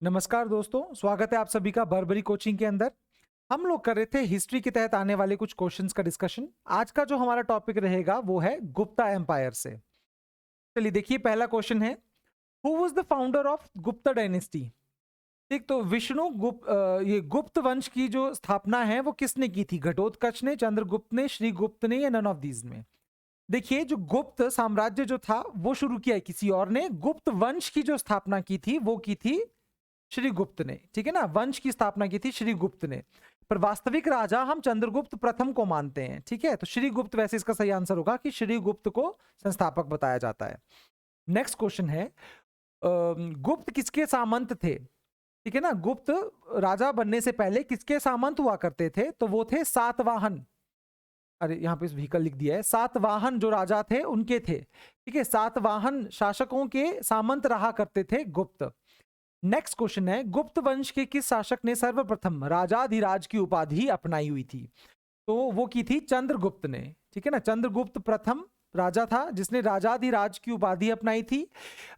नमस्कार दोस्तों, स्वागत है आप सभी का बर्बरी कोचिंग के अंदर। हम लोग कर रहे थे हिस्ट्री के तहत आने वाले कुछ क्वेश्चंस का डिस्कशन। आज का जो हमारा टॉपिक रहेगा वो है गुप्ता एम्पायर से। चलिए देखिए, पहला क्वेश्चन है, who was the founder of Gupta dynasty. ठीक, तो विष्णु गुप्त ये गुप्त वंश की जो स्थापना है वो किसने की थी? घटोत्कच ने, चंद्रगुप्त ने, श्रीगुप्त ने, या नन ऑफ दीज में? देखिए, जो गुप्त साम्राज्य जो था वो शुरू किया है किसी और ने। गुप्त वंश की जो स्थापना की थी वो की थी श्रीगुप्त ने। ठीक है ना, वंश की स्थापना की थी श्रीगुप्त ने, पर वास्तविक राजा हम चंद्रगुप्त प्रथम को मानते हैं। ठीक है, तो श्रीगुप्त वैसे इसका सही आंसर होगा कि श्रीगुप्त को संस्थापक बताया जाता है। नेक्स्ट क्वेश्चन है, गुप्त किसके सामंत थे? ठीक है ना, गुप्त राजा बनने से पहले किसके सामंत हुआ करते थे? तो वो थे सातवाहन। अरे यहाँ पे व्हीकल लिख दिया है, सातवाहन जो राजा थे उनके थे। ठीक है, सातवाहन शासकों के सामंत रहा करते थे गुप्त। नेक्स्ट क्वेश्चन है, गुप्त वंश के किस शासक ने सर्वप्रथम राजाधिराज की उपाधि अपनाई हुई थी? तो वो की थी चंद्रगुप्त ने। ठीक है ना, चंद्रगुप्त प्रथम राजा था जिसने राजाधिराज की उपाधि अपनाई थी।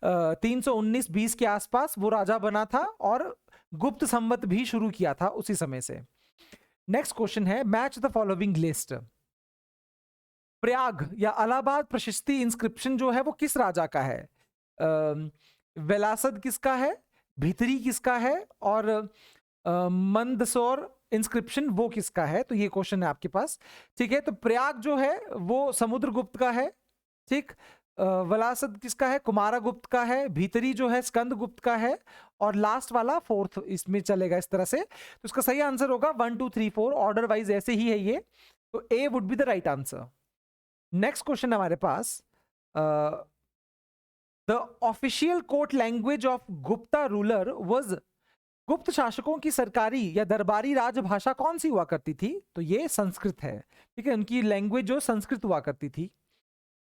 319-20 के आसपास वो राजा बना था और गुप्त संवत भी शुरू किया था उसी समय से। नेक्स्ट क्वेश्चन है, match the following list. Prayag या इलाहाबाद प्रशस्ति इंस्क्रिप्शन जो है वो किस राजा का है? वेलासद किसका है, भीतरी किसका है, और मंदसौर इंस्क्रिप्शन वो किसका है? तो ये क्वेश्चन है आपके पास। ठीक है, तो प्रयाग जो है वो समुद्रगुप्त का है। ठीक, वलासद किसका है? कुमारगुप्त का है। भीतरी जो है स्कंदगुप्त का है, और लास्ट वाला फोर्थ इसमें चलेगा इस तरह से। तो इसका सही आंसर होगा 1 2 3 4, ऑर्डर वाइज ऐसे ही है ये, तो A would be the right answer. Next question हमारे पास, the official court language of Gupta ruler was. Gupta शासकों की सरकारी या दरबारी राजभाषा कौन सी हुआ करती थी? तो ये संस्कृत है। ठीक है, उनकी लैंग्वेज जो संस्कृत हुआ करती थी।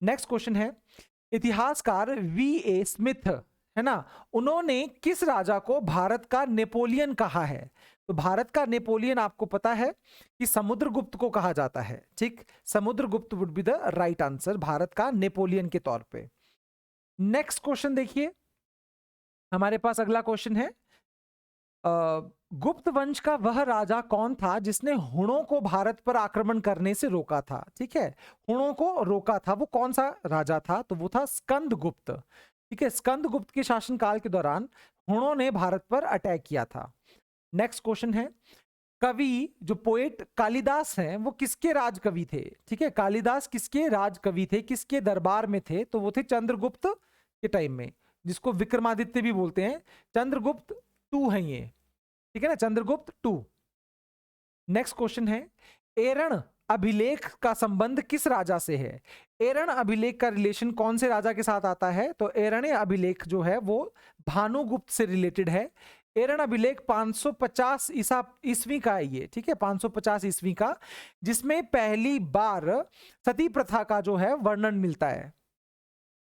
नेक्स्ट क्वेश्चन है, इतिहासकार V.A. स्मिथ है ना, उन्होंने किस राजा को भारत का नेपोलियन कहा है? तो भारत का नेपोलियन आपको पता है कि समुद्रगुप्त को कहा जाता है। ठीक, Samudragupta would be the right answer Bharat का नेपोलियन के तौर पे। नेक्स्ट क्वेश्चन देखिए, हमारे पास अगला क्वेश्चन है, गुप्त वंश का वह राजा कौन था जिसने हुणों को भारत पर आक्रमण करने से रोका था? ठीक है, हुणों को रोका था, वो कौन सा राजा था? तो वो था स्कंदगुप्त। ठीक है, स्कंदगुप्त के शासनकाल के दौरान हुणों ने भारत पर अटैक किया था। नेक्स्ट क्वेश्चन है, कवि जो पोएट कालिदास हैं वो किसके राज कवि थे? ठीक है, कालिदास किसके राज कवि थे, किसके दरबार में थे? तो वो थे चंद्रगुप्त के टाइम में, जिसको विक्रमादित्य भी बोलते हैं। चंद्रगुप्त 2 है ये। ठीक है ना, चंद्रगुप्त 2। नेक्स्ट क्वेश्चन है, एरण अभिलेख का संबंध किस राजा से है? एरण अभिलेख का रिलेशन कौन से राजा के साथ आता है? तो एरण्य अभिलेख जो है वो भानुगुप्त से रिलेटेड है। एरण अभिलेख 550 ईस्वी का है ये। ठीक है, 550 ईस्वी का, जिसमें पहली बार सती प्रथा का जो है वर्णन मिलता है।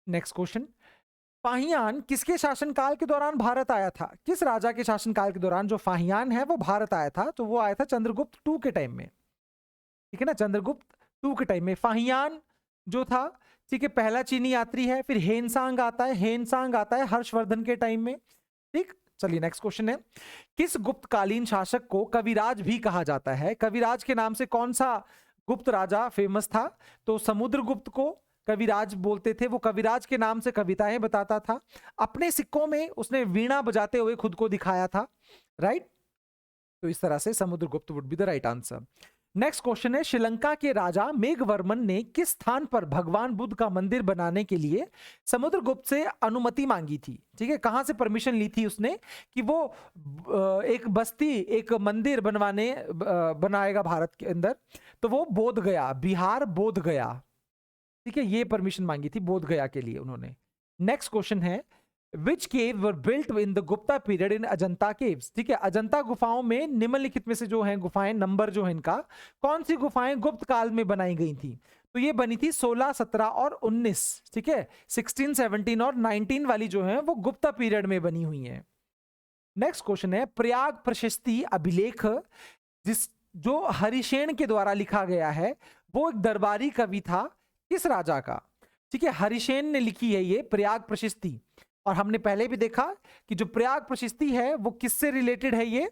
नेक्स्ट क्वेश्चन, फाहियान किसके शासनकाल के दौरान भारत आया था? किस राजा के शासनकाल के दौरान जो फाहियान है वो भारत आया था? तो वो आया था चंद्रगुप्त 2 के टाइम में। ठीक है ना, चंद्रगुप्त 2 के टाइम में फाहियान जो था। ठीक है, पहला चीनी यात्री है। फिर हेनसांग आता है, हेनसांग आता है हर्षवर्धन के टाइम में। ठीक, चलिए नेक्स्ट क्वेश्चन है, किस गुप्तकालीन शासक को कविराज भी कहा जाता है? कविराज के नाम से कौन सा गुप्त राजा फेमस था? तो समुद्रगुप्त को कविराज बोलते थे। वो कविराज के नाम से कविताएं बताता था। अपने सिक्कों में उसने वीणा बजाते हुए खुद को दिखाया था। राइट, तो इस तरह से Samudragupta would be the right answer. Next question है, श्रीलंका के राजा मेघवर्मन ने किस स्थान पर भगवान बुद्ध का मंदिर बनाने के लिए समुद्रगुप्त से अनुमति मांगी थी? ठीक है, कहां से परमिशन ली थी उसने कि वो एक बस्ती, एक मंदिर बनाएगा भारत के अंदर? तो वो बोध गया, बिहार बोध गया। ठीक है, ये परमिशन मांगी थी बोध गया के लिए उन्होंने। नेक्स्ट क्वेश्चन है, which cave were built in the Gupta period in Ajanta caves? ठीक है, अजंता गुफाओं में निम्नलिखित में से जो है गुफाएं, नंबर जो है इनका, कौन सी गुफाएं गुप्त काल में बनाई गई थी? तो ये बनी थी 16, 17 और 19। ठीक है, 16, 17 और 19 वाली जो है वो गुप्ता पीरियड में बनी हुई है। नेक्स्ट क्वेश्चन है, प्रयाग प्रशस्ति अभिलेख जो हरिशेन के द्वारा लिखा गया है वो एक दरबारी कवि था, किस राजा का? ठीक है, हरिशेन ने लिखी है ये प्रयाग प्रशस्ति। और हमने पहले भी देखा कि जो प्रयाग प्रशस्ति है वो किससे रिलेटेड है, ये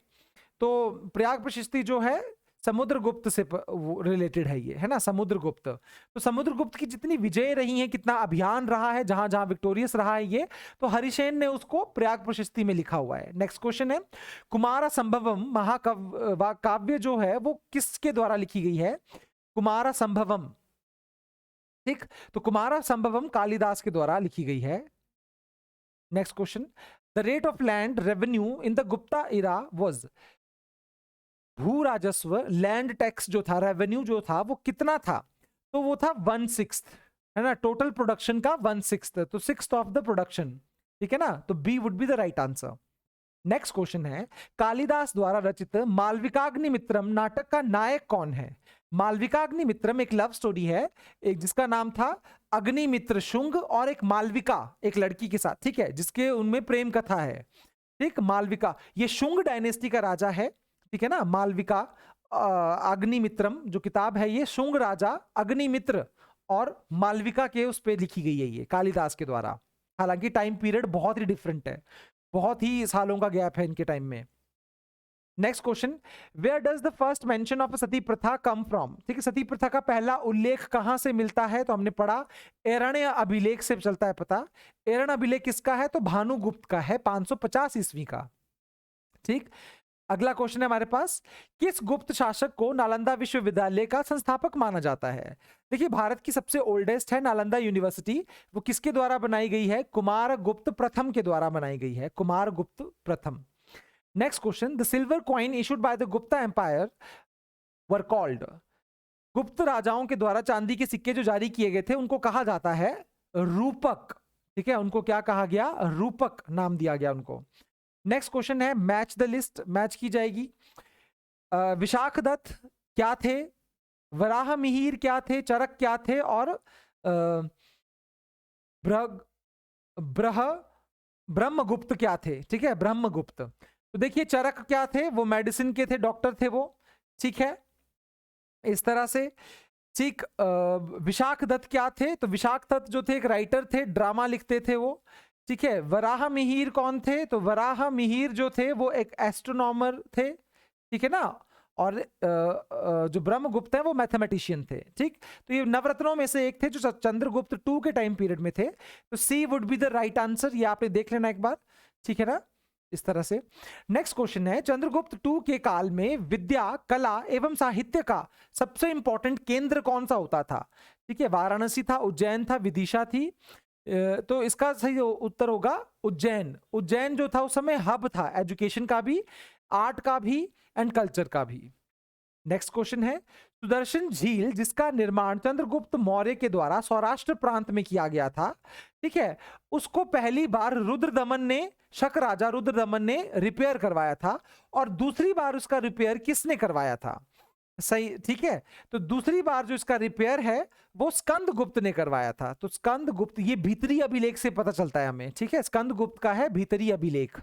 तो प्रयाग प्रशस्ति जो है समुद्रगुप्त से रिलेटेड है, ये है ना, समुद्रगुप्त। तो समुद्रगुप्त की जितनी विजय रही हैं, कितना अभियान रहा है, जहां जहां विक्टोरियस रहा है ये, तो हरिसेन ने उसको प्रयाग प्रशस्ति में लिखा हुआ है। नेक्स्ट क्वेश्चन है, कुमार संभवम महाकाव्य काव्य जो है वो किसके द्वारा लिखी गई है? कुमार संभवम, ठीक, तो कुमार संभवम कालिदास के द्वारा लिखी गई है। Next question, the rate of land revenue in the Gupta era was, भू राजस्व लैंड टैक्स जो था, रेवेन्यू जो था वो कितना था? तो वो था 1/6, है ना, टोटल प्रोडक्शन का 1/6, तो 6th ऑफ द प्रोडक्शन, ठीक है ना, तो B would be the right answer. Next question है, कालिदास द्वारा रचित मालविकाग्निमित्रम नाटक का नायक कौन है? मालविकाग्निमित्रम एक लव स्टोरी है, एक जिसका नाम था अग्निमित्र शुंग और एक मालविका, एक लड़की के साथ, ठीक है, जिसके उनमें प्रेम कथा है, ठीक, मालविका, ये शुंग डायनेस्टी का राजा है, ठीक है ना, मालविका अग्निमित्रम जो किताब है ये शुंग राजा अग्निमित्र और मालविका के उस पे लिखी गई है ये कालिदास के द्वारा। हालांकि टाइम पीरियड बहुत ही डिफरेंट है, बहुत ही सालों का गैप है इनके टाइम में। Next question, where does the first mention of sati pratha come from? ठीक है, सती प्रथा का पहला उल्लेख कहां से मिलता है? तो हमने पढ़ा एरण्य अभिलेख से चलता है पता। एरण्य अभिलेख किसका है? तो भानुगुप्त का है, 550 ईस्वी का, ठीक। अगला क्वेश्चन है हमारे पास, किस गुप्त शासक को नालंदा विश्वविद्यालय का संस्थापक माना जाता है? देखिए, भारत की सबसे ओल्डेस्ट है नालंदा यूनिवर्सिटी, वो किसके द्वारा बनाई गई है? कुमार गुप्त प्रथम के द्वारा बनाई गई है, कुमार गुप्त प्रथम। Next question, the silver coin issued by the Gupta empire were called, Gupta राजाओं के द्वारा चांदी के सिक्के जो जारी किए गए थे उनको कहा जाता है रूपक, ठीक है, उनको क्या कहा गया? रूपक नाम दिया गया उनको। नेक्स्ट क्वेश्चन है, मैच द लिस्ट, मैच की जाएगी। विशाख दत्त क्या थे? वराह मिहिर क्या थे? चरक क्या थे? और ब्रह्मगुप्त क्या थे? ठीक है, ब्रह्मगुप्त। तो देखिए, चरक क्या थे? वो मेडिसिन के थे, डॉक्टर थे वो, ठीक है, इस तरह से, ठीक। विशाख दत्त क्या थे? तो विशाख दत्त जो थे एक राइटर थे, ड्रामा लिखते थे वो, ठीक है। वराह मिहिर कौन थे? तो वराह मिहिर जो थे वो एक एस्ट्रोनॉमर थे, ठीक है ना, और जो ब्रह्मगुप्त है वो मैथमेटिशियन थे, ठीक। तो ये नवरत्नों में से एक थे जो चंद्रगुप्त 2 के टाइम पीरियड में थे, तो C would be the right answer, ये आपने देख लेना एक बार, ठीक है ना, इस तरह से। नेक्स्ट क्वेश्चन है, चंद्रगुप्त 2 के काल में विद्या, कला एवं साहित्य का सबसे इंपॉर्टेंट केंद्र कौन सा होता था? ठीक है, वाराणसी था, उज्जैन था, विदिशा थी, तो इसका सही उत्तर होगा उज्जैन। उज्जैन जो था उस समय हब था, एजुकेशन का भी, आर्ट का भी एंड कल्चर का भी। नेक्स्ट क्वेश्चन है, सुदर्शन झील जिसका निर्माण चंद्रगुप्त मौर्य के द्वारा सौराष्ट्र प्रांत में किया गया था, ठीक है, उसको पहली बार रुद्रदमन ने, शक राजा रुद्रदमन ने रिपेयर करवाया था, और दूसरी बार उसका रिपेयर किसने करवाया था? सही, ठीक है, तो दूसरी बार जो इसका रिपेयर है वो स्कंदगुप्त ने करवाया था। तो स्कंदगुप्त, ये भीतरी अभिलेख से पता चलता है हमें, ठीक है, स्कंदगुप्त का है भीतरी अभिलेख,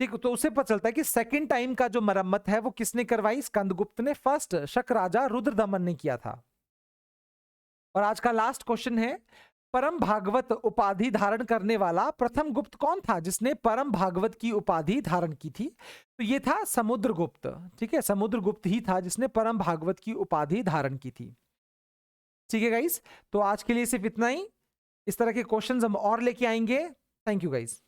ठीक, तो उससे पता चलता है कि सेकंड टाइम का जो मरम्मत है वो किसने करवाई? स्कंदगुप्त ने। फर्स्ट शक राजा रुद्रदमन ने किया था। और आज का लास्ट क्वेश्चन है, परम भागवत उपाधि धारण करने वाला प्रथम गुप्त कौन था जिसने परम भागवत की उपाधि धारण की थी? तो ये था समुद्रगुप्त, ठीक है, समुद्रगुप्त ही था जिसने परम भागवत की उपाधि धारण की थी। ठीक है गाइस, तो आज के लिए सिर्फ इतना ही, इस तरह के क्वेश्चंस हम और लेके आएंगे। Thank you guys.